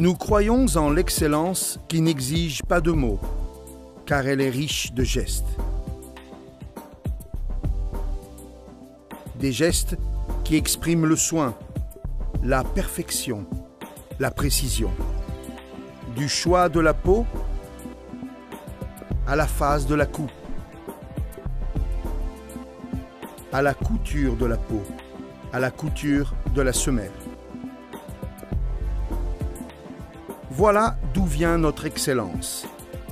Nous croyons en l'excellence qui n'exige pas de mots, car elle est riche de gestes. Des gestes qui expriment le soin, la perfection, la précision. Du choix de la peau à la phase de la coupe, à la couture de la peau, à la couture de la semelle. Voilà d'où vient notre excellence,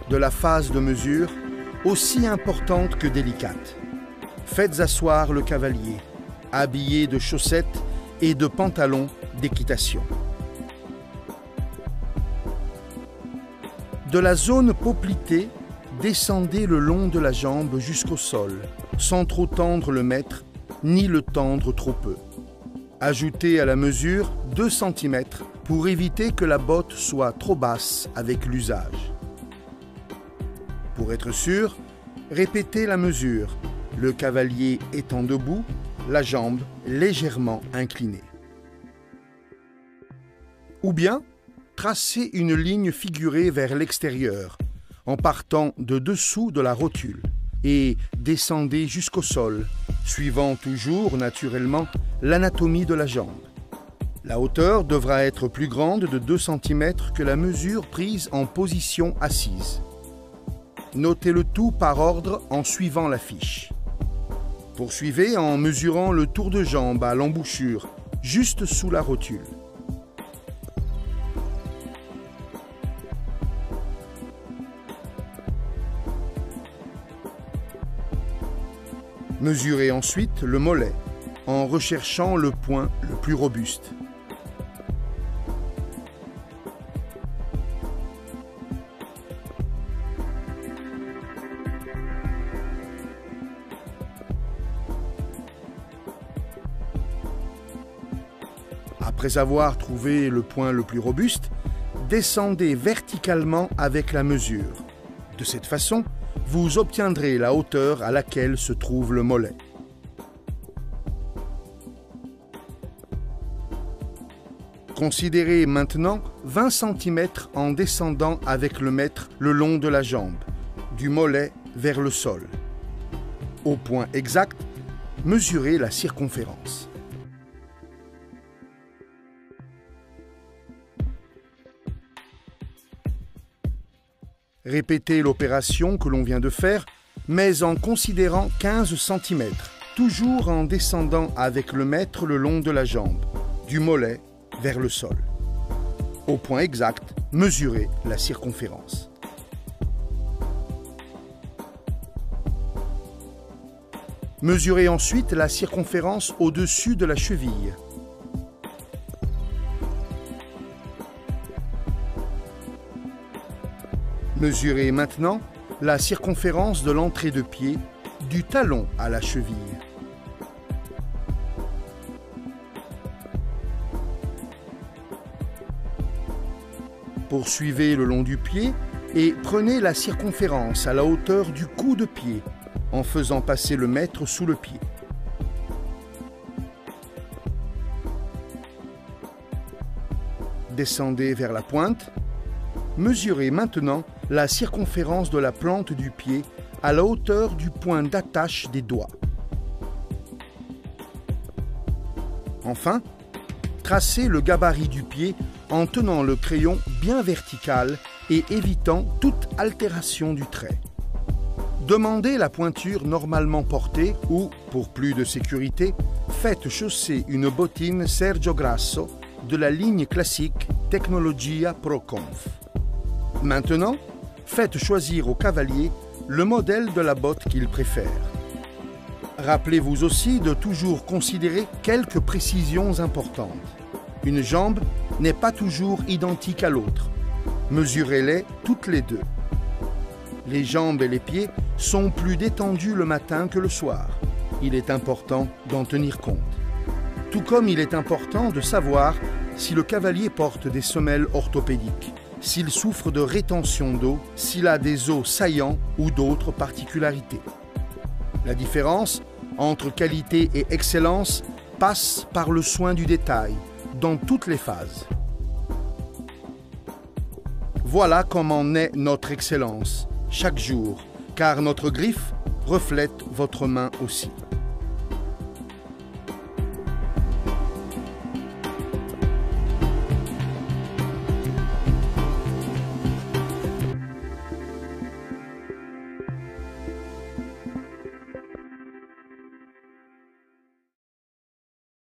de la phase de mesure aussi importante que délicate. Faites asseoir le cavalier, habillé de chaussettes et de pantalons d'équitation. De la zone poplitée, descendez le long de la jambe jusqu'au sol, sans trop tendre le maître, ni le tendre trop peu. Ajoutez à la mesure 2 cm pour éviter que la botte soit trop basse avec l'usage. Pour être sûr, répétez la mesure, le cavalier étant debout, la jambe légèrement inclinée. Ou bien, tracez une ligne figurée vers l'extérieur, en partant de dessous de la rotule, et descendez jusqu'au sol, suivant toujours naturellement l'anatomie de la jambe. La hauteur devra être plus grande de 2 cm que la mesure prise en position assise. Notez le tout par ordre en suivant la fiche. Poursuivez en mesurant le tour de jambe à l'embouchure, juste sous la rotule. Mesurez ensuite le mollet, en recherchant le point le plus robuste. Après avoir trouvé le point le plus robuste, descendez verticalement avec la mesure. De cette façon, vous obtiendrez la hauteur à laquelle se trouve le mollet. Considérez maintenant 20 cm en descendant avec le mètre le long de la jambe, du mollet vers le sol. Au point exact, mesurez la circonférence. Répétez l'opération que l'on vient de faire, mais en considérant 15 cm, toujours en descendant avec le mètre le long de la jambe, du mollet vers le sol. Au point exact, mesurez la circonférence. Mesurez ensuite la circonférence au-dessus de la cheville. Mesurez maintenant la circonférence de l'entrée de pied, du talon à la cheville. Poursuivez le long du pied et prenez la circonférence à la hauteur du cou de pied, en faisant passer le mètre sous le pied. Descendez vers la pointe. Mesurez maintenant la circonférence de la plante du pied à la hauteur du point d'attache des doigts. Enfin, tracez le gabarit du pied en tenant le crayon bien vertical et évitant toute altération du trait. Demandez la pointure normalement portée ou, pour plus de sécurité, faites chausser une bottine Sergio Grasso de la ligne classique Tecnologia ProConf. Maintenant, faites choisir au cavalier le modèle de la botte qu'il préfère. Rappelez-vous aussi de toujours considérer quelques précisions importantes. Une jambe n'est pas toujours identique à l'autre. Mesurez-les toutes les deux. Les jambes et les pieds sont plus détendus le matin que le soir. Il est important d'en tenir compte. Tout comme il est important de savoir si le cavalier porte des semelles orthopédiques, s'il souffre de rétention d'eau, s'il a des os saillants ou d'autres particularités. La différence entre qualité et excellence passe par le soin du détail, dans toutes les phases. Voilà comment naît notre excellence, chaque jour, car notre griffe reflète votre main aussi.